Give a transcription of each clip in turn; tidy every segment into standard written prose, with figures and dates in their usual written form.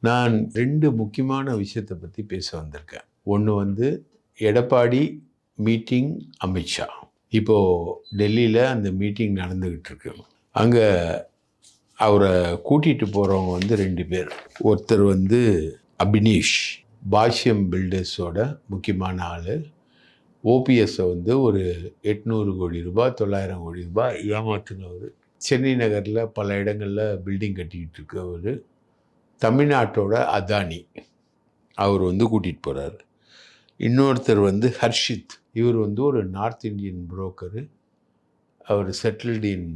நான் 2 முக்கியமான விஷயத்த பத்தி பேச வந்திருக்கேன். ஒண்ணு வந்து எடப்பாடி மீட்டிங் அமித்ஷா. இப்போ டெல்லியில அந்த மீட்டிங் நடந்துகிட்டு இருக்கு. அங்க அவர கூட்டிட்டு போறவங்க வந்து 2 பேர். ஒருத்தர் வந்து அபினேஷ், பாஷ்யம் பில்டர்ஸோட முக்கியமான ஆளு. ஓபிஎஸ்ஸ வந்து ஒரு 800 கோடி ரூபாய், 900 கோடி ரூபாய் ஏமாத்துனவரு. சென்னை நகர்ல பல இடங்கள்ல பில்டிங் கட்டிக்கிட்டு இருக்கவரு. தமிழ்நாட்டோட அதானி. அவர் வந்து கூட்டிட்டு போறாரு. இன்னொருத்தர் வந்து ஹர்ஷித். இவர் வந்து ஒரு நார்த் இந்தியன் புரோக்கரு. அவர் செட்டில்டு இன்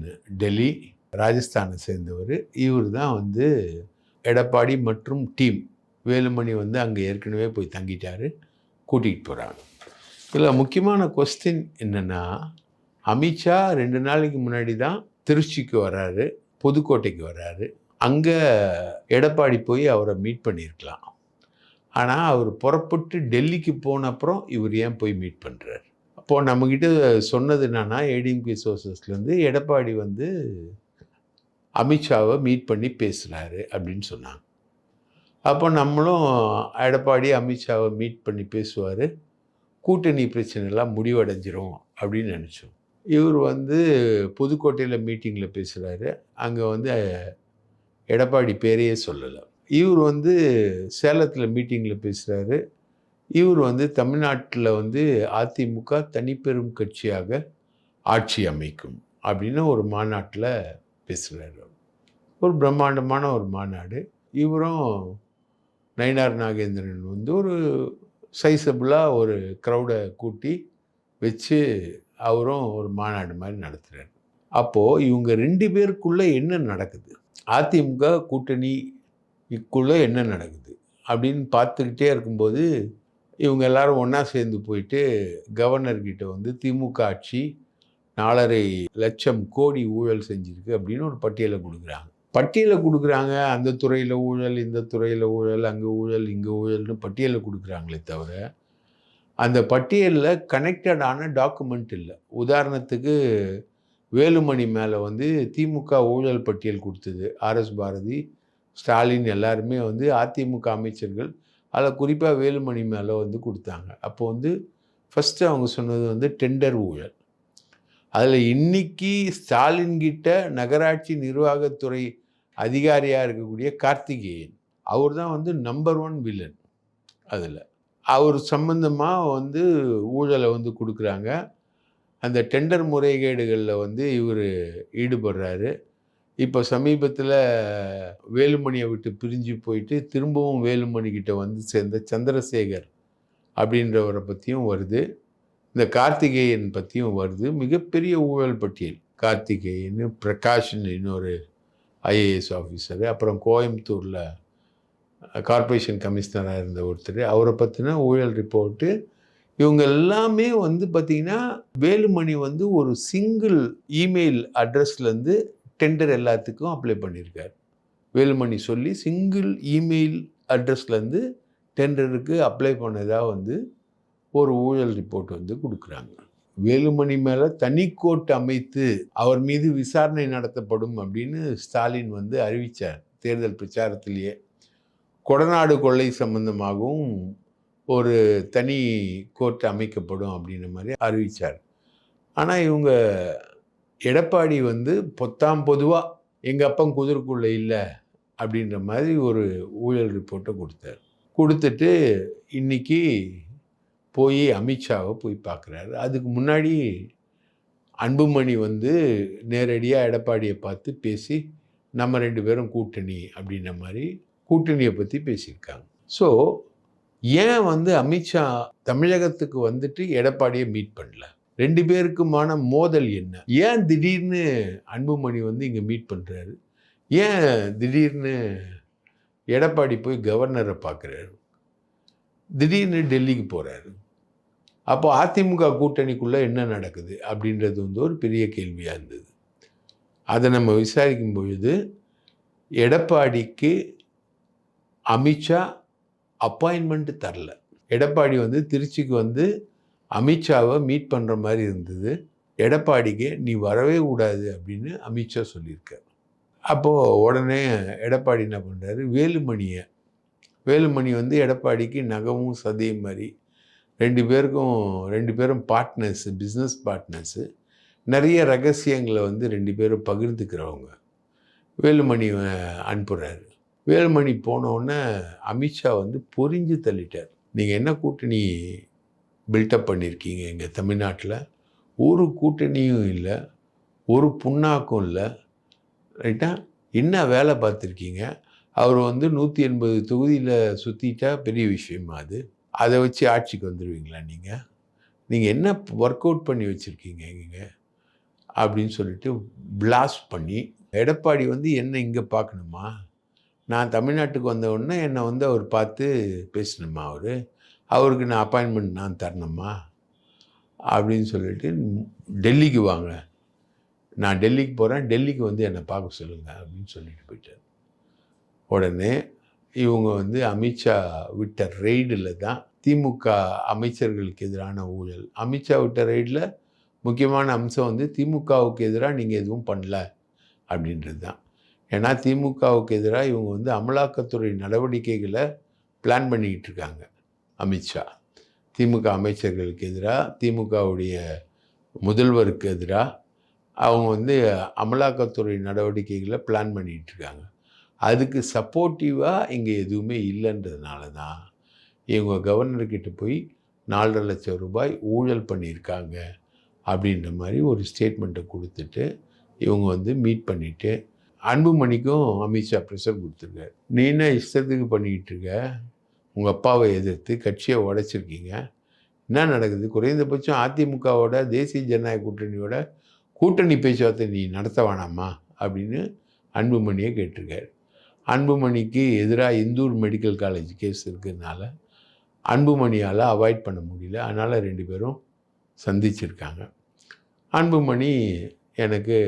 டெல்லி, ராஜஸ்தானை சேர்ந்தவர். இவர் தான் வந்து எடப்பாடி மற்றும் டீம். வேலுமணி வந்து அங்கே ஏற்கனவே போய் தங்கிட்டாரு, கூட்டிகிட்டு போகிறாங்க. இதில் முக்கியமான கொஸ்டின் என்னென்னா, அமித்ஷா 2 நாளைக்கு முன்னாடி தான் திருச்சிக்கு வர்றாரு, புதுக்கோட்டைக்கு வர்றாரு. அங்கே எடப்பாடி போய் அவரை மீட் பண்ணியிருக்கலாம். ஆனால் அவர் புறப்பட்டு டெல்லிக்கு போன அப்புறம் இவர் ஏன் போய் மீட் பண்ணுறாரு? அப்போது நம்மக்கிட்ட சொன்னது என்னன்னா, ஏடிஎம்கே சோர்சஸ்லேருந்து எடப்பாடி வந்து அமித்ஷாவை மீட் பண்ணி பேசுகிறாரு அப்படின்னு சொன்னாங்க. அப்போ நம்மளும் எடப்பாடி அமித்ஷாவை மீட் பண்ணி பேசுவார், கூட்டணி பிரச்சனைலாம் முடிவடைஞ்சிரும் அப்படின்னு நினச்சோம். இவர் வந்து புதுக்கோட்டையில் மீட்டிங்கில் பேசுகிறாரு. அங்கே வந்து எடப்பாடி பேரையே சொல்லலை. இவர் வந்து சேலத்தில் மீட்டிங்கில் பேசுகிறாரு. இவர் வந்து தமிழ்நாட்டில் வந்து அதிமுக தனிப்பெரும் கட்சியாக ஆட்சி அமைக்கும் அப்படின்னு ஒரு மாநாட்டில் பேசுகிறாரு. ஒரு பிரம்மாண்டமான ஒரு மாநாடு. இவரும் நயினார் நாகேந்திரன் வந்து ஒரு சைஸபிளாக ஒரு க்ரௌடை கூட்டி வச்சு அவரும் ஒரு மாநாடு மாதிரி நடத்துகிறார். அப்போது இவங்க 2 பேருக்குள்ளே என்ன நடக்குது, அதிமுக கூட்டணிக்குள்ளே என்ன நடக்குது அப்படின்னு பார்த்துக்கிட்டே இருக்கும்போது, இவங்க எல்லாரும் ஒன்றா சேர்ந்து போயிட்டு கவர்னர்கிட்ட வந்து திமுக ஆட்சி 4.5 லட்சம் கோடி ஊழல் செஞ்சுருக்கு அப்படின்னு ஒரு பட்டியலை கொடுக்குறாங்க. அந்த துறையில் ஊழல், இந்த துறையில் ஊழல், அங்கே ஊழல், இங்கே ஊழல்னு பட்டியலை கொடுக்குறாங்களே தவிர, அந்த பட்டியலில் கனெக்டடான டாக்குமெண்ட் இல்லை. உதாரணத்துக்கு வேலுமணி மேலே வந்து திமுக ஊழல் பட்டியல் கொடுத்தது ஆர்எஸ் பாரதி, ஸ்டாலின் எல்லாருமே வந்து அதிமுக அமைச்சர்கள். அதில் குறிப்பாக வேலுமணி மேலே வந்து கொடுத்தாங்க. அப்போ வந்து ஃபஸ்ட்டு அவங்க சொன்னது வந்து டெண்டர் ஊழல். அதில் இன்னைக்கு ஸ்டாலின் கிட்ட நகராட்சி நிர்வாகத்துறை அதிகாரியாக இருக்கக்கூடிய கார்த்திகேயன், அவர் தான் வந்து நம்பர் 1 வில்லன். அதில் அவர் சம்பந்தமாக வந்து ஊழலை வந்து கொடுக்குறாங்க. அந்த டெண்டர் முறைகேடுகளில் வந்து இவர் ஈடுபடுறாரு. இப்போ சமீபத்தில் வேலுமணியை விட்டு பிரிஞ்சு போயிட்டு திரும்பவும் வேலுமணிக்கிட்ட வந்து சேர்ந்த சந்திரசேகர் அப்படின்றவரை பற்றியும் வருது. இந்த கார்த்திகேயன் பற்றியும் வருது. மிகப்பெரிய ஊழல் பட்டியல். கார்த்திகேயன், பிரகாஷ்னு இன்னொரு ஐஏஎஸ் ஆஃபீஸரு, அப்புறம் கோயம்புத்தூரில் கார்ப்பரேஷன் கமிஷனராக இருந்த ஒருத்தர், அவரை பற்றின ஊழல் ரிப்போர்ட்டு. இவங்க எல்லாமே வந்து பார்த்திங்கன்னா, வேலுமணி வந்து ஒரு சிங்கிள் இமெயில் அட்ரஸ்லேருந்து டெண்டர் எல்லாத்துக்கும் அப்ளை பண்ணியிருக்கார். வேலுமணி சொல்லி சிங்கிள் இமெயில் அட்ரஸ்லேருந்து டெண்டருக்கு அப்ளை பண்ணதாக வந்து ஒரு ஊழல் ரிப்போர்ட் வந்து கொடுக்குறாங்க. வேலுமணி மேலே தனி கோர்ட் அமைத்து அவர் மீது விசாரணை நடத்தப்படும் அப்படின்னு ஸ்டாலின் வந்து அறிவித்தார் தேர்தல் பிரச்சாரத்திலேயே. கொடநாடு கொள்ளை சம்பந்தமாகவும் ஒரு தனி கோர்ட் அமைக்கப்படும் அப்படின்ற மாதிரி அறிவித்தார். ஆனால் இவங்க எடப்பாடி வந்து பொதுவாக எங்கள் அப்பன் குதிரைக்குள்ளே இல்லை அப்படின்ற மாதிரி ஒரு ஊழல் ரிப்போர்ட்டை கொடுத்துட்டு இன்னைக்கு போய் அமித்ஷாவை போய் பார்க்குறாரு. அதுக்கு முன்னாடி அன்புமணி வந்து நேரடியாக எடப்பாடியை பார்த்து பேசி நம்ம 2 பேரும் கூட்டணி அப்படின்ற மாதிரி கூட்டணியை பற்றி பேசியிருக்காங்க. ஸோ ஏன் வந்து அமித்ஷா தமிழகத்துக்கு வந்துட்டு எடப்பாடியை மீட் பண்ணல? 2 பேருக்குமான மோதல் என்ன? ஏன் திடீர்னு அன்புமணி வந்து இங்கே மீட் பண்ணுறாரு? ஏன் திடீர்னு எடப்பாடி போய் கவர்னரை பார்க்குறாரு? திடீர்னு டெல்லிக்கு போகிறாரு? அப்போ அதிமுக கூட்டணிக்குள்ளே என்ன நடக்குது அப்படின்றது வந்து ஒரு பெரிய கேள்வியாக இருந்தது. அதை நம்ம விசாரிக்கும் பொழுது எடப்பாடிக்கு அமித்ஷா அப்பாயின்மெண்ட் தரல. எடப்பாடி வந்து திருச்சிக்கு வந்து அமித்ஷாவை மீட் பண்ணுற மாதிரி இருந்தது. எடப்பாடிக்கு நீ வரவே கூடாது அப்படின்னு அமித்ஷா சொல்லியிருக்கார். அப்போது உடனே எடப்பாடி என்ன பண்ணுறாரு, வேலுமணியை வேலுமணி வந்து எடப்பாடிக்கு நகமும் சதையும் மாதிரி. 2 பேரும் பார்ட்னர்ஸு, பிஸ்னஸ் பார்ட்னர்ஸு. நிறைய ரகசியங்களை வந்து 2 பேரும் பகிர்ந்துக்கிறவங்க. வேலுமணி அனுப்புகிறாரு. வேலுமணி போனோடனே அமித்ஷா வந்து பொரிஞ்சு தள்ளிட்டார். நீங்கள் என்ன கூட்டணி பில்டப் பண்ணியிருக்கீங்க எங்கள் தமிழ்நாட்டில்? ஒரு கூட்டணியும் இல்லை, ஒரு புண்ணாக்கும் இல்லை, ரைட்டா? என்ன வேலை பார்த்துருக்கீங்க? அவர் வந்து 180 தொகுதியில் சுற்றிட்டா பெரிய விஷயமா அது? அதை வச்சு ஆட்சிக்கு வந்துடுவீங்களா நீங்கள்? நீங்கள் என்ன ஒர்க் அவுட் பண்ணி வச்சுருக்கீங்க இங்கே அப்படின்னு சொல்லிட்டு பிளாஸ்ட் பண்ணி, எடப்பாடி வந்து என்ன இங்கே பார்க்கணுமா? நான் தமிழ்நாட்டுக்கு வந்த உடனே என்னை வந்து அவர் பார்த்து பேசணுமா? அவருக்கு நான் அப்பாயின்மெண்ட் நான் தரணுமா? அப்படின்னு சொல்லிட்டு டெல்லிக்கு வாங்க, நான் டெல்லிக்கு போகிறேன், டெல்லிக்கு வந்து என்னை பார்க்க சொல்லுங்கள் அப்படின்னு சொல்லிட்டு போயிட்டார். உடனே இவங்க வந்து அமித்ஷா விட்ட ரெய்டில் தான் திமுக அமைச்சர்களுக்கு எதிரான ஊழல். அமித்ஷா விட்ட ரெய்டில் முக்கியமான அம்சம் வந்து திமுகவுக்கு எதிராக நீங்கள் எதுவும் பண்ணல அப்படின்றது தான். ஏன்னா திமுகவுக்கு எதிராக இவங்க வந்து அமலாக்கத்துறை நடவடிக்கைகளை பிளான் பண்ணிக்கிட்டு இருக்காங்க. அமித்ஷா திமுக அமைச்சர்களுக்கு எதிராக, திமுகவுடைய முதல்வருக்கு எதிராக அவங்க வந்து அமலாக்கத்துறை நடவடிக்கைகளை பிளான் பண்ணிக்கிட்டு இருக்காங்க. அதுக்கு சப்போர்ட்டிவாக இங்கே எதுவுமே இல்லைன்றதுனால தான் இவங்க கவர்னர்கிட்ட போய் 4.5 லட்சம் ரூபாய் ஊழல் பண்ணியிருக்காங்க அப்படின்ற மாதிரி ஒரு ஸ்டேட்மெண்ட்டை கொடுத்துட்டு இவங்க வந்து மீட் பண்ணிவிட்டு, அன்புமணிக்கும் அமித்ஷா ப்ரெஷர் கொடுத்துருக்காரு. நீ என்ன இஷ்டத்துக்கு பண்ணிக்கிட்டு இருக்க? உங்கள் அப்பாவை எதிர்த்து கட்சியை உடைச்சிருக்கீங்க, என்ன நடக்குது? குறைந்தபட்சம் அதிமுகவோட, தேசிய ஜனநாயக கூட்டணியோட கூட்டணி பேச்சுவார்த்தை நீ நடத்த வேணாமா அப்படின்னு அன்புமணியை கேட்டிருக்காரு. அன்புமணிக்கு எதிராக இந்தூர் மெடிக்கல் காலேஜ் கேஸ் இருக்கிறதுனால அன்புமணியால் அவாய்ட் பண்ண முடியல. அதனால் 2 பேரும் சந்திச்சிருக்காங்க. அன்புமணி எனக்கு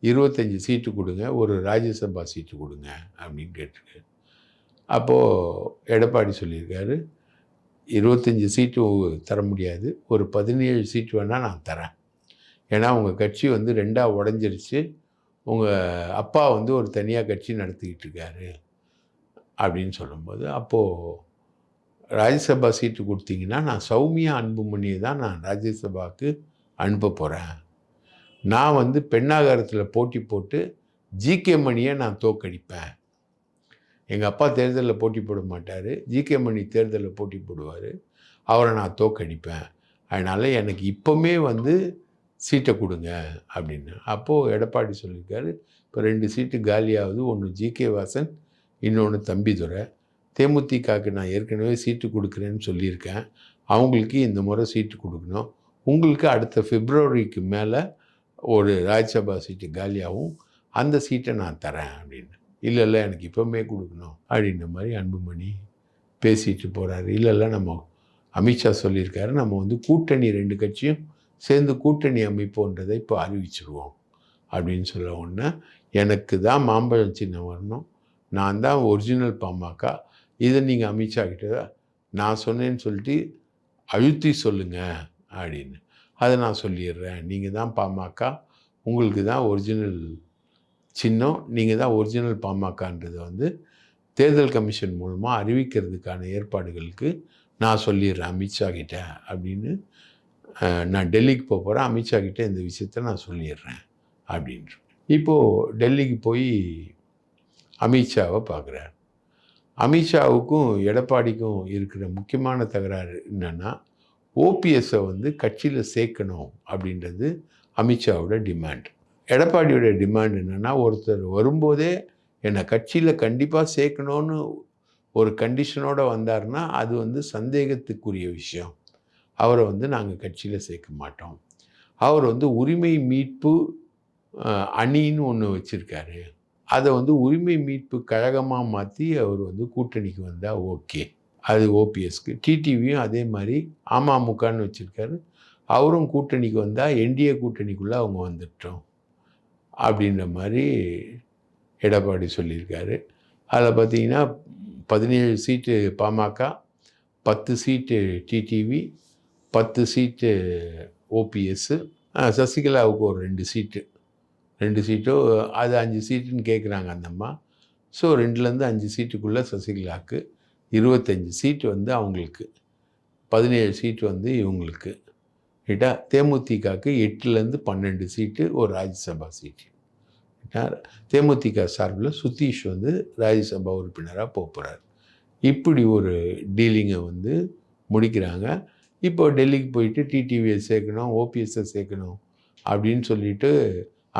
25 சீட்டு கொடுங்க, ஒரு ராஜ்யசபா சீட்டு கொடுங்க அப்படின்னு கேட்டிருக்காரு. அப்போது எடப்பாடி சொல்லியிருக்காரு, 25 சீட்டு தர முடியாது, ஒரு 17 சீட்டு வேணால் நான் தரேன். ஏன்னா உங்கள் கட்சி வந்து 2ஆக உடஞ்சிருச்சு, உங்கள் அப்பா வந்து ஒரு தனியாக கட்சி நடத்திக்கிட்டு இருக்காரு அப்படின்னு சொல்லும்போது, அப்போது ராஜ்யசபா சீட்டு கொடுத்தீங்கன்னா நான் சௌமியா அன்புமணியை தான் நான் ராஜ்யசபாவுக்கு அனுப்ப போகிறேன். நான் வந்து பெண்ணாகரத்தில் போட்டி போட்டு ஜிகே மணியை நான் தோற்கடிப்பேன். எங்கள் அப்பா தேர்தலில் போட்டி போட மாட்டார், ஜிகே மணி தேர்தலில் போட்டி போடுவார், அவரை நான் தோற்கடிப்பேன். அதனால் எனக்கு இப்போவுமே வந்து சீட்டை கொடுங்க அப்படின்னு. அப்போது எடப்பாடி சொல்லியிருக்காரு, இப்போ 2 சீட்டு காலியாகுது, ஒன்று ஜிகே வாசன், இன்னொன்று தம்பிதுரை. தேமுதிகவுக்கு நான் ஏற்கனவே சீட்டு கொடுக்குறேன்னு சொல்லியிருக்கேன், அவங்களுக்கு இந்த முறை சீட்டு கொடுக்கணும், உங்களுக்கு அடுத்த பிப்ரவரிக்கு மேலே ஒரு ராஜ்யசபா சீட்டு காலியாகவும் அந்த சீட்டை நான் தரேன் அப்படின்னு. இல்லை எனக்கு இப்போவுமே கொடுக்கணும் அப்படின்ற மாதிரி அன்புமணி பேசிட்டு போகிறாரு. இல்லை நம்ம அமித்ஷா சொல்லியிருக்காரு, நம்ம வந்து கூட்டணி 2 கட்சியும் சேர்ந்து கூட்டணி அமைப்போன்றதை இப்போ அறிவிச்சிருவோம் அப்படின்னு சொல்ல உடனே, எனக்கு தான் மாம்பழம் சின்னம் வரணும், நான் தான் ஒரிஜினல் பாமக, இதை நீங்கள் அமித்ஷா கிட்ட நான் சொன்னேன்னு சொல்லிட்டு அழுத்தி சொல்லுங்கள் அப்படின்னு. அதை நான் சொல்லிடுறேன், நீங்கள் தான் பாமக, உங்களுக்கு தான் ஒரிஜினல் சின்னம், நீங்கள் தான் ஒரிஜினல் பாமகன்றதை வந்து தேர்தல் கமிஷன் மூலமாக அறிவிக்கிறதுக்கான ஏற்பாடுகளுக்கு நான் சொல்லிடுறேன் அமித்ஷா கிட்ட அப்படின்னு. நான் டெல்லிக்கு போகிறேன், அமித்ஷா கிட்டே இந்த விஷயத்த நான் சொல்லிடுறேன் அப்படின்ற. இப்போது டெல்லிக்கு போய் அமித்ஷாவை பார்க்குறார். அமித்ஷாவுக்கும் எடப்பாடிக்கும் இருக்கிற முக்கியமான தகராறு என்னென்னா, ஓபிஎஸ்ஸை வந்து கட்சியில் சேர்க்கணும் அப்படின்றது அமித்ஷாவோட டிமாண்ட். எடப்பாடியோட டிமாண்ட் என்னென்னா, ஒருத்தர் வரும்போதே என்னை கட்சியில் கண்டிப்பாக சேர்க்கணும்னு ஒரு கண்டிஷனோடு வந்தார்னா அது வந்து சந்தேகத்துக்குரிய விஷயம், அவரை வந்து நாங்கள் கட்சியில் சேர்க்க மாட்டோம். அவர் வந்து உரிமை மீட்பு அணின்னு ஒன்று வச்சுருக்காரு, அதை வந்து உரிமை மீட்பு கழகமாக மாற்றி அவர் வந்து கூட்டணிக்கு வந்தால் ஓகே, அது ஓபிஎஸ்க்கு. டிடிவியும் அதே மாதிரி அமமுகன்னு வச்சுருக்காரு, அவரும் கூட்டணிக்கு வந்தால் என்டிஏ கூட்டணிக்குள்ளே அவங்க வந்துட்டோம் அப்படின்ற மாதிரி எடப்பாடி சொல்லியிருக்காரு. அதில் பார்த்திங்கன்னா 17 சீட்டு பாமக, 10 சீட்டு டிடிவி, 10 சீட்டு ஓபிஎஸ்ஸு, சசிகலாவுக்கு ஒரு 2 சீட்டோ அது 5 சீட்டுன்னு கேட்குறாங்க அந்த அம்மா. ஸோ 2லேருந்து 5 சீட்டுக்குள்ளே சசிகலாவுக்கு, 25 சீட்டு வந்து அவங்களுக்கு, 17 சீட்டு வந்து இவங்களுக்கு. ரைட்டா? தேமுதிகவுக்கு 8லேருந்து 12 சீட்டு ஒரு ராஜ்யசபா சீட்டு. தேமுதிக சார்பில் சுதீஷ் வந்து ராஜ்யசபா உறுப்பினராக போகிறார். இப்படி ஒரு டீலிங்கை வந்து முடிக்கிறாங்க. இப்போ டெல்லிக்கு போயிட்டு டிடிவியை சேர்க்கணும், ஓபிஎஸ்ஸை சேர்க்கணும் அப்படின்னு சொல்லிட்டு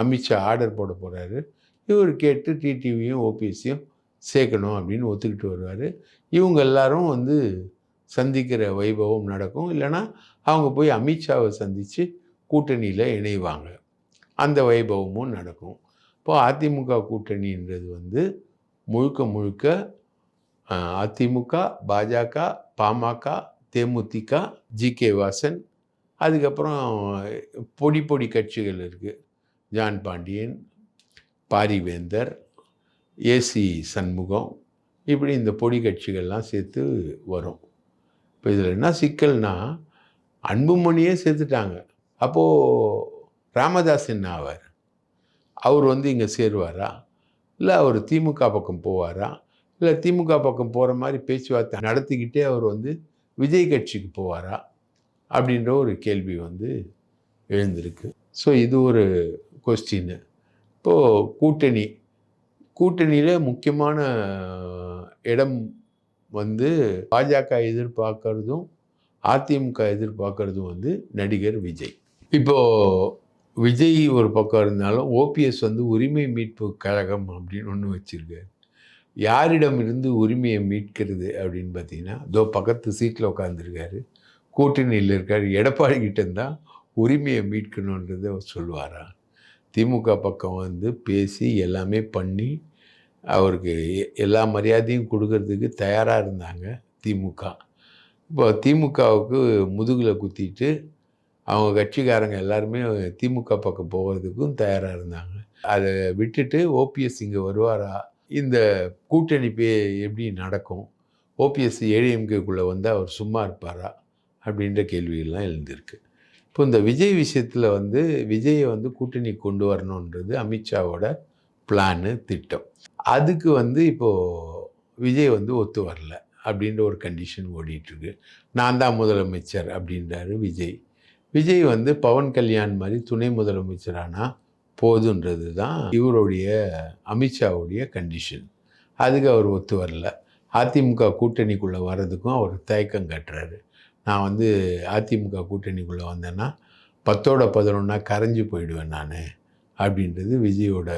அமித்ஷா ஆர்டர் போட போகிறாரு. இவர் கேட்டு டிடிவியும் ஓபிஎஸ்ஸையும் சேர்க்கணும் அப்படின்னு ஒத்துக்கிட்டு வருவார். இவங்க எல்லாரும் வந்து சந்திக்கிற வைபவம் நடக்கும். இல்லைன்னா அவங்க போய் அமித்ஷாவை சந்தித்து கூட்டணியில் இணைவாங்க. அந்த வைபவமும் நடக்கும். இப்போ அதிமுக கூட்டணின்றது வந்து முழுக்க முழுக்க அதிமுக, பாஜக, பாமக, தேமுதிக, ஜி.கே. வாசன், அதுக்கப்புறம் பொடி கட்சிகள் இருக்குது. ஜான் பாண்டியன், பாரிவேந்தர், ஏசி சண்முகம், இப்படி இந்த பொடி கட்சிகள்லாம் சேர்த்து வரும். இப்போ இதில் என்ன சிக்கல்னா, அன்புமணியே சேர்த்துட்டாங்க. அப்போது ராமதாஸ் என்ன ஆவார்? அவர் வந்து இங்கே சேருவாரா? இல்லை அவர் திமுக பக்கம் போவாரா? இல்லை திமுக பக்கம் போகிற மாதிரி பேச்சுவார்த்தை நடத்திக்கிட்டே அவர் வந்து விஜய் கட்சிக்கு போவாரா? அப்படின்ற ஒரு கேள்வி வந்து எழுந்திருக்கு. ஸோ இது ஒரு கொஸ்டின்னு. இப்போது கூட்டணியில் முக்கியமான இடம் வந்து பாஜக எதிர்பார்க்கறதும் அதிமுக எதிர்பார்க்கறதும் வந்து நடிகர் விஜய். இப்போது விஜய் ஒரு பக்கம் இருந்தாலும் ஓபிஎஸ் வந்து உரிமை மீட்பு கழகம் அப்படின்னு ஒன்று வச்சுருக்காரு. யாரிடமிருந்து உரிமையை மீட்கிறது அப்படின்னு பார்த்தீங்கன்னா, இதோ பக்கத்து சீட்டில் உட்காந்துருக்காரு, கூட்டணியில் இருக்கார், எடப்பாடி கிட்டேருந்தான் உரிமையை மீட்கணுன்றதை அவர் சொல்லுவாரா? திமுக பக்கம் வந்து பேசி எல்லாமே பண்ணி அவருக்கு எல்லா மரியாதையும் கொடுக்கறதுக்கு தயாராக இருந்தாங்க திமுக. இப்போ திமுகவுக்கு முதுகில் குத்திட்டு அவங்க கட்சிக்காரங்க எல்லாருமே திமுக பக்கம் போகிறதுக்கும் தயாராக இருந்தாங்க. அதை விட்டுட்டு ஓபிஎஸ் இங்கே வருவாரா? இந்த கூட்டணி எப்படி நடக்கும்? ஓபிஎஸ் ஏடிஎம்கேக்குள்ளே வந்து அவர் சும்மா இருப்பாரா? அப்படின்ற கேள்விகள்லாம் எழுந்திருக்கு. இப்போ இந்த விஜய் விஷயத்தில் வந்து விஜயை வந்து கூட்டணி கொண்டு வரணுன்றது அமித்ஷாவோட பிளானு, திட்டம். அதுக்கு வந்து இப்போது விஜய் வந்து ஒத்து வரல அப்படின்ற ஒரு கண்டிஷன் ஓடிட்டுருக்கு. நான் தான் முதலமைச்சர் அப்படின்றாரு விஜய். விஜய் வந்து பவன் கல்யாண் மாதிரி துணை முதலமைச்சரானா போதுன்றது தான் இவருடைய அமித்ஷாவுடைய கண்டிஷன். அதுக்கு அவர் ஒத்து வரல. அதிமுக கூட்டணிக்குள்ளே வர்றதுக்கும் அவர் தயக்கம் காட்டுறாரு. நான் வந்து அதிமுக கூட்டணிக்குள்ளே வந்தேன்னா 10ஓட 11 கரைஞ்சி போயிடுவேன் நான் அப்படின்றது விஜயோட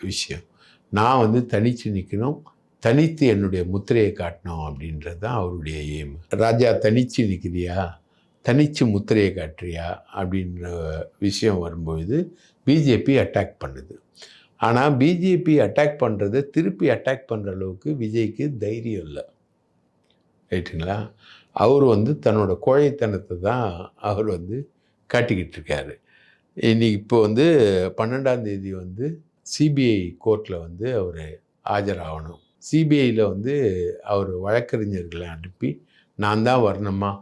விஷயம். நான் வந்து தனித்து நிற்கணும், தனித்து என்னுடைய முத்திரையை காட்டணும் அப்படின்றது தான் அவருடைய எய்ம். ராஜா தனித்து நிற்கிறியா, தனித்து முத்திரையை காட்டுறியா அப்படின்ற விஷயம் வரும்பொழுது பிஜேபி அட்டாக் பண்ணுது. ஆனால் பிஜேபி அட்டாக் பண்ணுறதை திருப்பி அட்டாக் பண்ணுற அளவுக்கு விஜய்க்கு தைரியம் இல்லை. ரைட்டுங்களா? அவர் வந்து தன்னோட கோழைத்தனத்தை தான் அவர் வந்து காட்டிக்கிட்டு இருக்காரு. இப்போ வந்து 12ஆம் தேதி வந்து சிபிஐ கோர்ட்டில் வந்து அவர் ஆஜராகணும். சிபிஐயில் வந்து அவர் வழக்கறிஞர்களை அனுப்பி நான் தான் வரணுமா,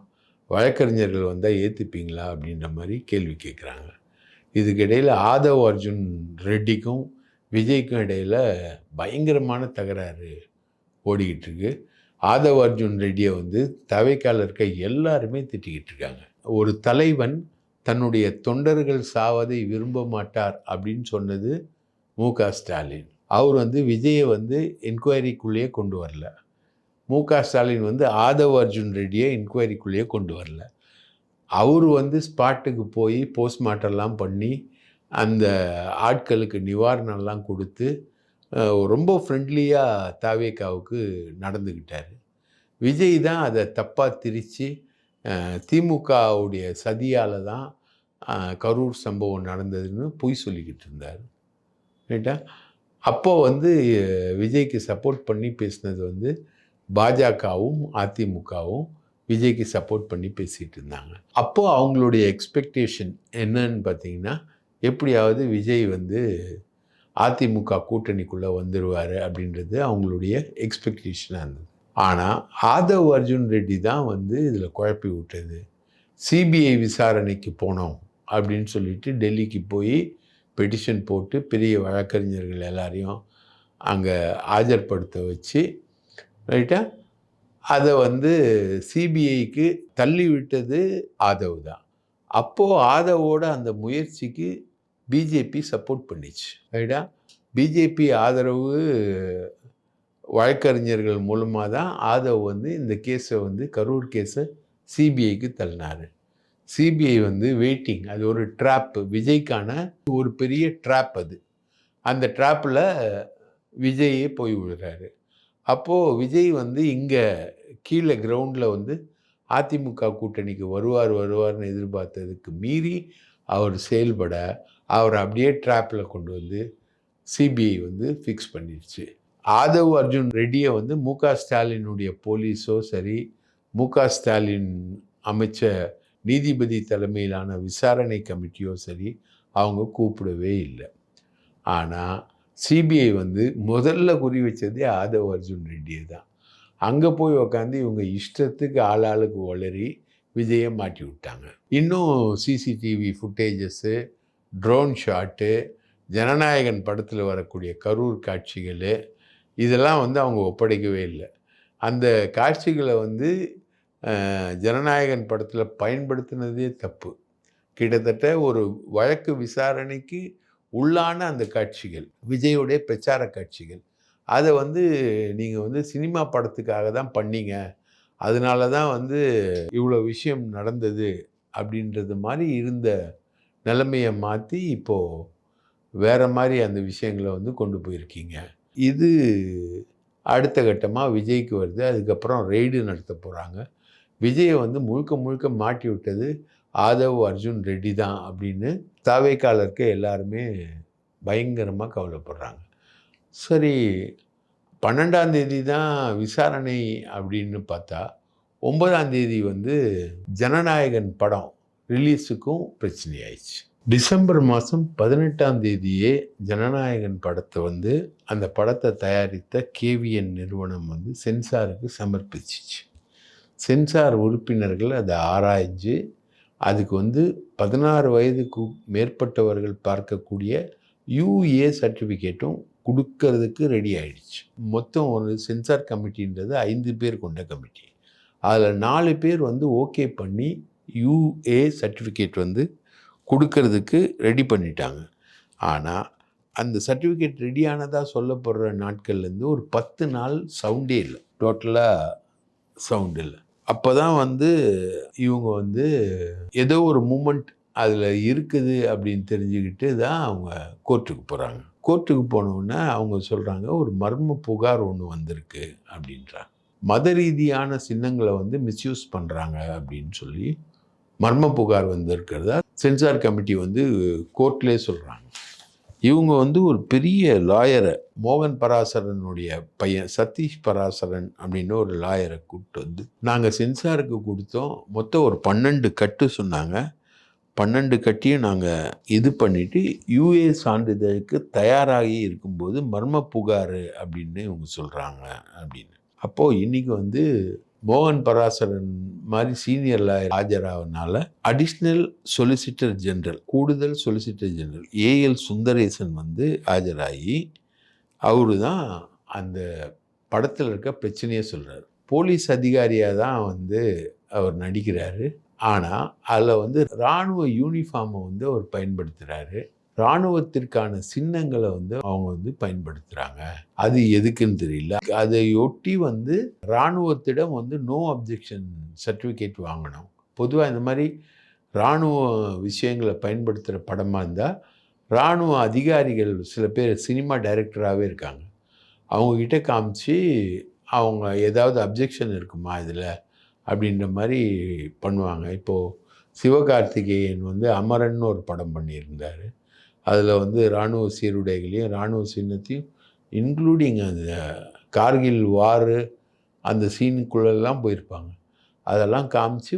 வழக்கறிஞர்கள் வந்தால் ஏற்றுப்பீங்களா அப்படின்ற மாதிரி கேள்வி கேட்குறாங்க. இதுக்கிடையில் ஆதவ் அர்ஜுன் ரெட்டிக்கும் விஜய்க்கும் இடையில் பயங்கரமான தகராறு ஓடிக்கிட்டு இருக்கு. ஆதவ் அர்ஜுன் ரெட்டியை வந்து தவைக்கால இருக்க எல்லாருமே திட்டிக்கிட்டு இருக்காங்க. ஒரு தலைவன் தன்னுடைய தொண்டர்கள் சாவதை விரும்ப மாட்டார் அப்படின்னு சொன்னது மு.க. ஸ்டாலின். அவர் வந்து விஜயை வந்து என்கொயரிக்குள்ளேயே கொண்டு வரல. மு.க. ஸ்டாலின் வந்து ஆதவ் அர்ஜுன் ரெட்டியை என்கொயரிக்குள்ளேயே கொண்டு வரல. அவர் வந்து ஸ்பாட்டுக்கு போய் போஸ்ட்மார்ட்டம்லாம் பண்ணி அந்த ஆட்களுக்கு நிவாரணம்லாம் கொடுத்து ரொம்ப ஃப்ரெண்ட்லியாக தாவேக்காவுக்கு நடந்துக்கிட்டார். விஜய் தான் அதை தப்பாக திரித்து திமுகவுடைய சதியால் தான் கரூர் சம்பவம் நடந்ததுன்னு பொய் சொல்லிக்கிட்டு இருந்தார். ரைட்டா? அப்போது வந்து விஜய்க்கு சப்போர்ட் பண்ணி பேசினது வந்து பாஜகவும் அதிமுகவும் விஜய்க்கு சப்போர்ட் பண்ணி பேசிகிட்டு இருந்தாங்க. அப்போது அவங்களுடைய எக்ஸ்பெக்டேஷன் என்னன்னு பார்த்தீங்கன்னா, எப்படியாவது விஜய் வந்து அதிமுக கூட்டணிக்குள்ளே வந்துடுவார் அப்படின்றது அவங்களுடைய எக்ஸ்பெக்டேஷனாக இருந்தது. ஆனால் ஆதவ் அர்ஜுன் ரெட்டி தான் வந்து இதில் குழப்பி விட்டது. சிபிஐ விசாரணைக்கு போனோம் அப்படின்னு சொல்லிட்டு டெல்லிக்கு போய் பெட்டிஷன் போட்டு பெரிய வழக்கறிஞர்கள் எல்லாரையும் அங்கே ஆஜர்படுத்த வச்சு, ரைட்டா, அதை வந்து சிபிஐக்கு தள்ளி விட்டது ஆதவ் தான். அப்போது ஆதவோட அந்த முயற்சிக்கு பிஜேபி சப்போர்ட் பண்ணிச்சு. ரைட்டா? பிஜேபி ஆதரவு வழக்கறிஞர்கள் மூலமாக தான் ஆதவ் வந்து இந்த கேஸை வந்து கரூர் கேஸை சிபிஐக்கு தள்ளினார். சிபிஐ வந்து வெயிட்டிங், அது ஒரு ட்ராப்பு, விஜய்க்கான ஒரு பெரிய ட்ராப் அது. அந்த ட்ராப்பில் விஜயே போய் விழுறாரு. அப்போது விஜய் வந்து இங்கே கீழே கிரவுண்டில் வந்து அதிமுக கூட்டணிக்கு வருவார்னு எதிர்பார்த்ததுக்கு மீறி அவர் செயல்பட அவரை அப்படியே ட்ராப்பில் கொண்டு வந்து சிபிஐ வந்து ஃபிக்ஸ் பண்ணிடுச்சு. ஆதவ் அர்ஜுன் ரெட்டியை வந்து முக ஸ்டாலினுடைய போலீஸோ சரி, முக ஸ்டாலின் அமைச்ச நீதிபதி தலைமையிலான விசாரணை கமிட்டியோ சரி அவங்க கூப்பிடவே இல்லை. ஆனால் சிபிஐ வந்து முதல்ல குறி வச்சதே ஆதவ் அர்ஜுன் ரெட்டியை தான். அங்கே போய் உக்காந்து இவங்க இஷ்டத்துக்கு ஆளாளுக்கு ஒளறி விஜயை மாட்டி விட்டாங்க. இன்னும் சிசிடிவி ஃபுட்டேஜஸ்ஸு, ட்ரோன் ஷாட்டு, ஜனநாயகன் படத்தில் வரக்கூடிய கரூர் காட்சிகள், இதெல்லாம் வந்து அவங்க ஒப்படைக்கவே இல்லை. அந்த காட்சிகளை வந்து ஜனநாயகன் படத்தில் பயன்படுத்தினதே தப்பு. கிட்டத்தட்ட ஒரு வழக்கு விசாரணைக்கு உள்ளான அந்த காட்சிகள், விஜயோடைய பிரச்சார காட்சிகள், அதை வந்து நீங்கள் வந்து சினிமா படத்துக்காக தான் பண்ணீங்க, அதனால தான் வந்து இவ்வளோ விஷயம் நடந்தது அப்படின்றது மாதிரி இருந்த நிலைமையை மாற்றி இப்போது வேறு மாதிரி அந்த விஷயங்களை வந்து கொண்டு போயிருக்கீங்க. இது அடுத்த கட்டமாக விஜய்க்கு வருது. அதுக்கப்புறம் ரெய்டு நடத்த போகிறாங்க. விஜயை வந்து முழுக்க மாட்டி விட்டது ஆதவ் அர்ஜுன் ரெட்டி தான் அப்படின்னு தாவேக்காலருக்கு எல்லாருமே பயங்கரமாக கவலைப்படுறாங்க. சரி, 12ஆம் தேதி தான் விசாரணை அப்படின்னு பார்த்தா 9ஆம் தேதி வந்து ஜனநாயகன் படம் ரிலீஸுக்கும் பிரச்சனை ஆயிடுச்சு. டிசம்பர் மாதம் 18ஆம் தேதியே ஜனநாயகன் படத்தை வந்து அந்த படத்தை தயாரித்த கேவிஎன் நிறுவனம் வந்து சென்சாருக்கு சமர்ப்பிச்சிச்சு. சென்சார் உறுப்பினர்கள் அதை ஆராய்ஞ்சு அதுக்கு வந்து 16 வயதுக்கு மேற்பட்டவர்கள் பார்க்கக்கூடிய யூஏ சர்டிஃபிகேட்டும் கொடுக்கறதுக்கு ரெடி ஆகிடுச்சு. மொத்தம் ஒரு சென்சார் கமிட்டின்றது 5 பேர் கொண்ட கமிட்டி. அதில் 4 பேர் வந்து ஓகே பண்ணி யூஏ சர்டிஃபிகேட் வந்து கொடுக்கறதுக்கு ரெடி பண்ணிட்டாங்க. ஆனால் அந்த சர்டிஃபிகேட் ரெடியானதாக சொல்லப்படுற நாட்கள்லேருந்து ஒரு 10 நாள் சவுண்டே இல்லை, டோட்டலாக சவுண்ட் இல்லை. அப்போ தான் வந்து இவங்க வந்து ஏதோ ஒரு மூமெண்ட் அதில் இருக்குது அப்படின்னு தெரிஞ்சுக்கிட்டு தான் அவங்க கோர்ட்டுக்கு போகிறாங்க. கோர்ட்டுக்கு போனோடனே அவங்க சொல்கிறாங்க, ஒரு மர்ம புகார் ஒன்று வந்திருக்கு அப்படின்றாங்க. மத ரீதியான சின்னங்களை வந்து மிஸ்யூஸ் பண்ணுறாங்க அப்படின்னு சொல்லி மர்ம புகார் வந்திருக்கிறதா சென்சார் கமிட்டி வந்து கோர்ட்லேயே சொல்கிறாங்க. இவங்க வந்து ஒரு பெரிய லாயரை, மோகன் பராசரனுடைய பையன் சதீஷ் பராசரன் அப்படின்னு ஒரு லாயரை கூப்பிட்டு வந்து நாங்கள் சென்சாருக்கு கொடுத்தோம், மொத்தம் ஒரு 12 கட்டு சொன்னாங்க, 12 கட்டியும் நாங்கள் இது பண்ணிவிட்டு யூஏ சான்றிதழுக்கு தயாராகி இருக்கும்போது மர்ம புகார் அப்படின்னு இவங்க சொல்கிறாங்க அப்படின்னு. அப்போது இன்றைக்கி வந்து மோகன் பராசரன் மாதிரி சீனியர் லாயர் ஆஜராகனால அடிஷ்னல் சொலிசிட்டர் ஜெனரல், கூடுதல் சொலிசிட்டர் ஜெனரல் ஏஎல் சுந்தரேசன் வந்து ஆஜராகி அவரு தான் அந்த படத்தில் இருக்க பிரச்சனையே சொல்கிறார். போலீஸ் அதிகாரியாக தான் வந்து அவர் நடிக்கிறாரு. ஆனால் அதில் வந்து இராணுவ யூனிஃபார்மை வந்து அவர் பயன்படுத்துகிறாரு. இராணுவத்திற்கான சின்னங்களை வந்து அவங்க வந்து பயன்படுத்துகிறாங்க. அது எதுக்குன்னு தெரியல. அதையொட்டி வந்து இராணுவத்திடம் வந்து நோ அப்ஜெக்ஷன் சர்டிஃபிகேட் வாங்கணும். பொதுவாக இந்த மாதிரி இராணுவ விஷயங்களை பயன்படுத்துகிற படமாக இருந்தால் இராணுவ அதிகாரிகள் சில பேர் சினிமா டைரக்டராகவே இருக்காங்க, அவங்கக்கிட்ட காமிச்சு அவங்க ஏதாவது அப்ஜெக்ஷன் இருக்குமா இதில் அப்படின்ற மாதிரி பண்ணுவாங்க. இப்போது சிவகார்த்திகேயன் வந்து அமரன் ஒரு படம் பண்ணியிருந்தார். அதில் வந்து இராணுவ சீருடைகளையும் இராணுவ சின்னத்தையும் இன்க்ளூடிங் அந்த கார்கில் வாரு அந்த சீனுக்குள்ளெல்லாம் போயிருப்பாங்க. அதெல்லாம் காமிச்சு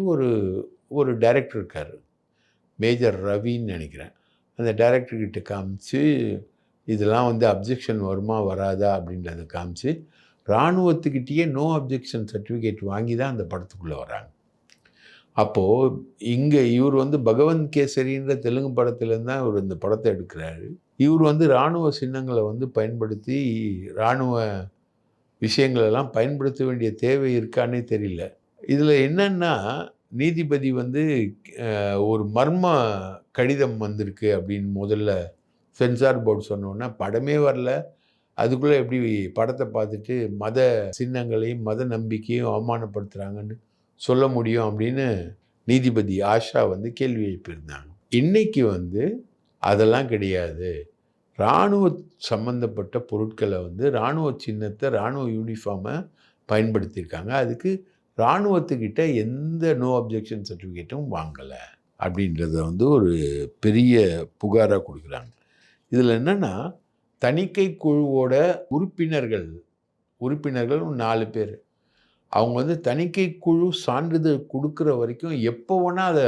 ஒரு டைரக்டர் இருக்கார், மேஜர் ரவின்னு நினைக்கிறேன், அந்த டைரக்டர்கிட்ட காமிச்சு இதெல்லாம் வந்து அப்ஜெக்ஷன் வருமா வராதா அப்படின்றத காமிச்சு இராணுவத்துக்கிட்டேயே நோ அப்ஜெக்ஷன் சர்டிஃபிகேட் வாங்கி தான் அந்த படத்துக்குள்ளே வராங்க. அப்போது இங்கே இவர் வந்து பகவந்த் கேசரின்ற தெலுங்கு படத்துலேருந்து தான் இவர் இந்த படத்தை எடுக்கிறாரு. இவர் வந்து இராணுவ சின்னங்களை வந்து பயன்படுத்தி இராணுவ விஷயங்களெல்லாம் பயன்படுத்த வேண்டிய தேவை இருக்கான்னே தெரியல. இதில் என்னன்னா, நீதிபதி வந்து ஒரு மர்ம கடிதம் வந்திருக்கு அப்படின்னு முதல்ல சென்சார் போர்டு சொன்னோன்னே, படமே வரல. அதுக்குள்ளே எப்படி படத்தை பார்த்துட்டு மத சின்னங்களையும் மத நம்பிக்கையும் அவமானப்படுத்துகிறாங்கன்னு சொல்ல முடியும் அப்படின்னு நீதிபதி ஆஷா வந்து கேள்வி எழுப்பியிருந்தாங்க. இன்னைக்கு வந்து அதெல்லாம் கிடையாது. இராணுவ சம்மந்தப்பட்ட பொருட்களை வந்து இராணுவ சின்னத்தை இராணுவ யூனிஃபார்மை பயன்படுத்தியிருக்காங்க. அதுக்கு இராணுவத்துக்கிட்ட எந்த நோ அப்ஜெக்ஷன் சர்டிஃபிகேட்டும் வாங்கலை அப்படின்றத வந்து ஒரு பெரிய புகாராக கொடுக்குறாங்க. இதில் என்னென்னா, தணிக்கை குழுவோட உறுப்பினர்கள் 4 பேர். அவங்க வந்து தணிக்கை குழு சான்றிதழ் கொடுக்குற வரைக்கும் எப்போ வேணால் அதை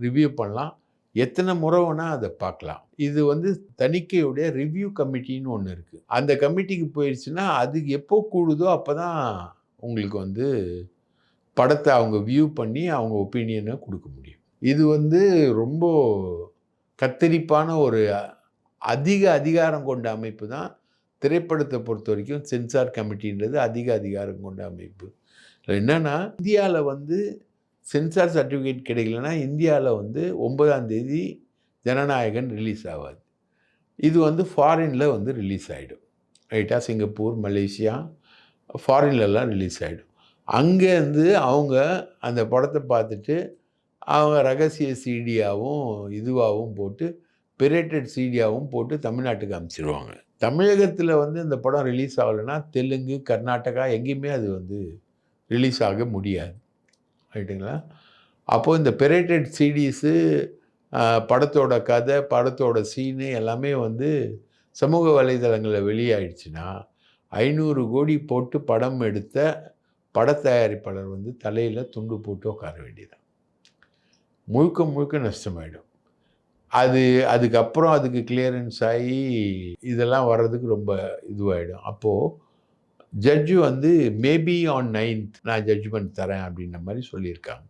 ரிவ்யூ பண்ணலாம், எத்தனை முறை வேணால் அதை பார்க்கலாம். இது வந்து தணிக்கையுடைய ரிவ்யூ கமிட்டின்னு ஒன்று இருக்குது. அந்த கமிட்டிக்கு போயிடுச்சுன்னா அது எப்போ கூடுதோ அப்போ தான் உங்களுக்கு வந்து படத்தை அவங்க வியூ பண்ணி அவங்க ஒப்பீனியனை கொடுக்க முடியும். இது வந்து ரொம்ப கத்தரிப்பான ஒரு அதிக அதிகாரம் கொண்ட அமைப்பு தான். திரைப்படத்தை பொறுத்த வரைக்கும் சென்சார் கமிட்டின்றது அதிக அதிகாரம் கொண்ட அமைப்பு. என்னென்னா, இந்தியாவில் வந்து சென்சார் சர்டிஃபிகேட் கிடைக்கலன்னா இந்தியாவில் வந்து 9ஆம் தேதி ஜனநாயகன் ரிலீஸ் ஆகாது. இது வந்து ஃபாரினில் வந்து ரிலீஸ் ஆகிடும். ரைட்டாக சிங்கப்பூர், மலேசியா, ஃபாரின்லலாம் ரிலீஸ் ஆகிடும். அங்கேருந்து அவங்க அந்த படத்தை பார்த்துட்டு அவங்க ரகசிய சிடியாகவும் இதுவாகவும் போட்டு பிரேட்டட் சிடியாகவும் போட்டு தமிழ்நாட்டுக்கு அனுப்பிச்சிடுவாங்க. தமிழகத்தில் வந்து இந்த படம் ரிலீஸ் ஆகலைன்னா தெலுங்கு, கர்நாடகா எங்கேயுமே அது வந்து ரிலீஸ் ஆக முடியாது. ரைட்டுங்களா? அப்போது இந்த பிரேட்டட் சிடிஸு, படத்தோட கதை, படத்தோட சீனு எல்லாமே வந்து சமூக வலைதளங்களில் வெளியாயிடுச்சுன்னா 500 கோடி போட்டு படம் எடுத்த பட தயாரிப்பாளர் வந்து தலையில் துண்டு போட்டு உட்கார வேண்டியதான். முழுக்க முழுக்க நஷ்டமாயிடும். அதுக்கப்புறம் அதுக்கு கிளியரன்ஸ் ஆகி இதெல்லாம் வர்றதுக்கு ரொம்ப இதுவாகிடும். அப்போது ஜட்ஜு வந்து மேபி ஆன் 9th நான் ஜட்ஜ்மெண்ட் தரேன் அப்படின்ற மாதிரி சொல்லியிருக்காங்க.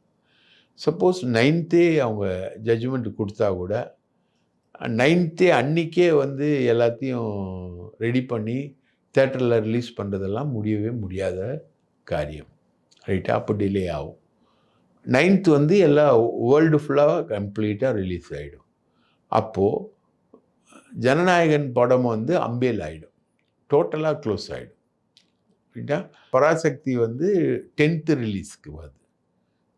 சப்போஸ் 9th அவங்க ஜட்ஜ்மெண்ட் கொடுத்தா கூட 9th அன்றைக்கே வந்து எல்லாத்தையும் ரெடி பண்ணி தேட்டரில் ரிலீஸ் பண்ணுறதெல்லாம் முடியவே முடியாத காரியம். ரைட்டா? அப்போ டிலே ஆகும். 9th வந்து எல்லா வேர்ல்டு ஃபுல்லாக கம்ப்ளீட்டாக ரிலீஸ் ஆகிடும். அப்போது ஜனநாயகன் படம் வந்து அம்பேல் ஆகிடும், டோட்டலாக க்ளோஸ் ஆகிடும். ரைட்டா? பராசக்தி வந்து 10th ரிலீஸ்க்கு வருது.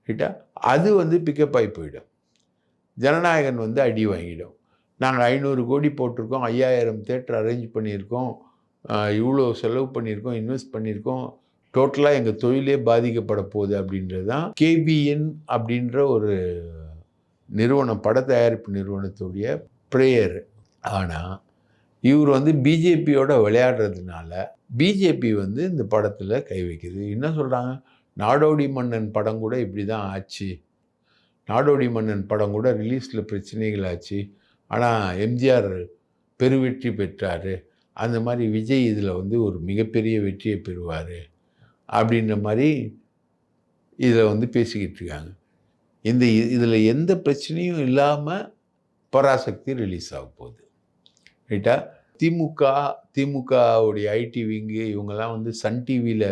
ரைட்டா? அது வந்து பிக்கப் ஆகி போயிடும். ஜனநாயகன் வந்து அடி வாங்கிடும். நாங்கள் 500 கோடி போட்டிருக்கோம், 5000 தேட்டர் அரேஞ்ச் பண்ணியிருக்கோம், இவ்வளோ செலவு பண்ணியிருக்கோம், இன்வெஸ்ட் பண்ணியிருக்கோம், டோட்டலாக எங்கள் தொழிலே பாதிக்கப்பட போகுது அப்படின்றது தான் கேபிஎன் அப்படின்ற ஒரு நிறுவனம், பட தயாரிப்பு நிறுவனத்துடைய ப்ரேயர். ஆனால் இவர் வந்து பிஜேபியோட விளையாடுறதுனால பிஜேபி வந்து இந்த படத்தில் கை வைக்குது. என்ன சொல்கிறாங்க, நாடோடி மன்னன் படம் கூட இப்படி தான் ஆச்சு, நாடோடி மன்னன் படம் கூட ரிலீஸில் பிரச்சனைகள் ஆச்சு, ஆனால் எம்ஜிஆர் பெருவெற்றி பெற்றார், அந்த மாதிரி விஜய் இதில் வந்து ஒரு மிகப்பெரிய வெற்றியை பெறுவார் அப்படின்ற மாதிரி இதில் வந்து பேசிக்கிட்டு இருக்காங்க. இதில் எந்த பிரச்சனையும் இல்லாமல் பராசக்தி ரிலீஸ் ஆக போகுது. ரைட்டா? திமுகவுடைய ஐடி விங்கு இவங்கெல்லாம் வந்து சன் டிவியில்,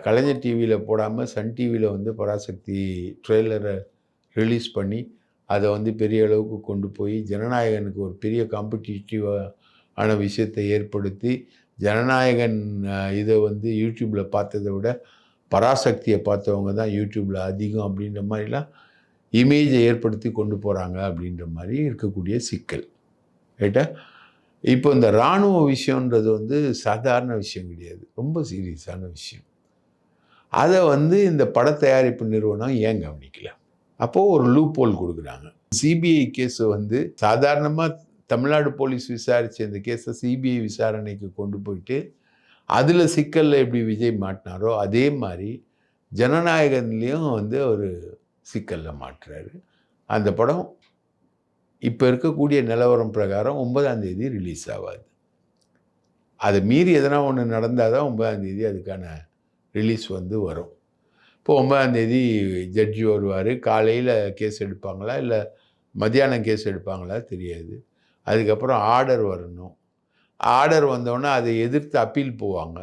கலைஞர் டிவியில் போடாமல் சன் டிவியில் வந்து பராசக்தி ட்ரெய்லரை ரிலீஸ் பண்ணி அதை வந்து பெரிய அளவுக்கு கொண்டு போய் ஜனநாயகனுக்கு ஒரு பெரிய காம்படிட்டிவான விஷயத்தை ஏற்படுத்தி ஜனநாயகன் இதை வந்து யூடியூப்பில் பார்த்ததை விட பராசக்தியை பார்த்தவங்க தான் யூடியூப்பில் அதிகம் அப்படின்ற மாதிரிலாம் இமேஜை ஏற்படுத்தி கொண்டு போகிறாங்க அப்படின்ற மாதிரி இருக்கக்கூடிய சிக்கல். ரைட்டா? இப்போ இந்த இராணுவ விஷயன்றது வந்து சாதாரண விஷயம் கிடையாது, ரொம்ப சீரியஸான விஷயம். அதை வந்து இந்த பட தயாரிப்பு நிறுவனம் ஏன் கவனிக்கல? அப்போது ஒரு லூப் ஹோல் கொடுக்குறாங்க. சிபிஐ கேஸை வந்து சாதாரணமாக தமிழ்நாடு போலீஸ் விசாரித்த இந்த கேஸை சிபிஐ விசாரணைக்கு கொண்டு போயிட்டு அதில் சிக்கலில் எப்படி விஜய் மாட்டினாரோ அதே மாதிரி ஜனநாயகன்லேயும் வந்து ஒரு சிக்கலில் மாட்டுறாரு. அந்த படம் இப்போ இருக்கக்கூடிய நிலவரம் பிரகாரம் 9ஆம் தேதி ரிலீஸ் ஆகாது. அதை மீறி எதனா ஒன்று நடந்தால் தான் 9ஆம் தேதி அதுக்கான ரிலீஸ் வந்து வரும். இப்போ 9ஆம் தேதி ஜட்ஜி வருவார். காலையில் கேஸ் எடுப்பாங்களா இல்லை மத்தியானம் கேஸ் எடுப்பாங்களா தெரியாது. அதுக்கப்புறம் ஆர்டர் வரணும். ஆர்டர் வந்தோடனே அதை எதிர்த்து அப்பீல் போவாங்க.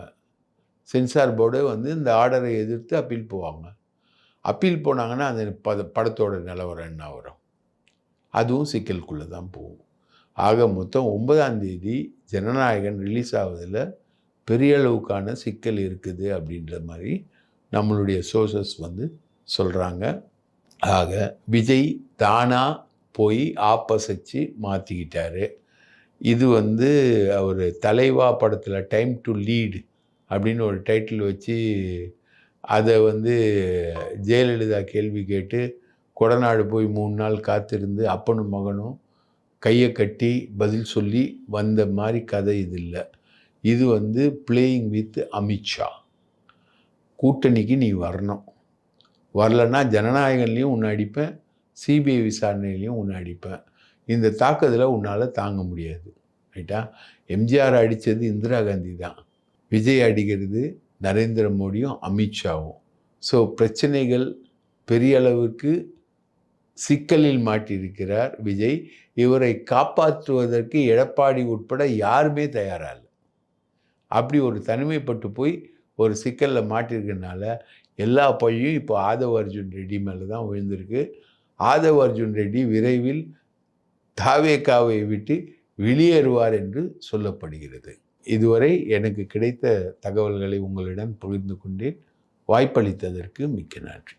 சென்சார் போர்டு வந்து இந்த ஆர்டரை எதிர்த்து அப்பீல் போவாங்க. அப்பீல் போனாங்கன்னா அந்த படத்தோட நிலவரம் என்ன வரும்? அதுவும் சிக்கலுக்குள்ளே தான் போகும். ஆக மொத்தம் 9ஆம் தேதி ஜனநாயகன் ரிலீஸ் ஆவதில் பெரிய அளவுக்கான சிக்கல் இருக்குது அப்படின்ற மாதிரி நம்மளுடைய சோர்சஸ் வந்து சொல்கிறாங்க. ஆக விஜய் தானா போய் ஆப்பசைச்சு மாற்றிக்கிட்டாரு. இது வந்து அவர் தலைவா படத்தில் டைம் டு லீட் அப்படின்னு ஒரு டைட்டில் வச்சு அதை வந்து ஜெயலலிதா கேள்வி கேட்டு கொடநாடு போய் 3 நாள் காத்திருந்து அப்பனும் மகனும் கையை கட்டி பதில் சொல்லி வந்த மாதிரி கதை இது இல்லை. இது வந்து பிளேயிங் வித் அமித்ஷா. கூட்டணிக்கு நீ வரணும், வரலன்னா ஜனநாயகன்லேயும் உன்னை அடிப்பேன், சிபிஐ விசாரணையிலையும் உன்னை அடிப்பேன். இந்த தாக்குதலை உன்னால் தாங்க முடியாது. ரைட்டா? எம்ஜிஆர் அடித்தது இந்திரா காந்தி தான், விஜய் அடிக்கிறது நரேந்திர மோடியும் அமித்ஷாவும். ஸோ பிரச்சனைகள் பெரிய அளவுக்கு சிக்கலில் மாட்டியிருக்கிறார் விஜய். இவரை காப்பாற்றுவதற்கு எடப்பாடி உட்பட யாருமே தயாராக இல்லை. அப்படி ஒரு தனிமைப்பட்டு போய் ஒரு சிக்கலில் மாட்டிருக்கனால எல்லா பழியும் இப்போ ஆதவ் அர்ஜுன் ரெட்டி மேலே தான் விழுந்திருக்கு. ஆதவ் அர்ஜுன் ரெட்டி விரைவில் தாவேகாவை விட்டு வெளியேறுவார் என்று சொல்லப்படுகிறது. இதுவரை எனக்கு கிடைத்த தகவல்களை உங்களிடம் பகிர்ந்து கொண்டேன். வாய்ப்பளித்ததற்கு மிக்க நன்றி.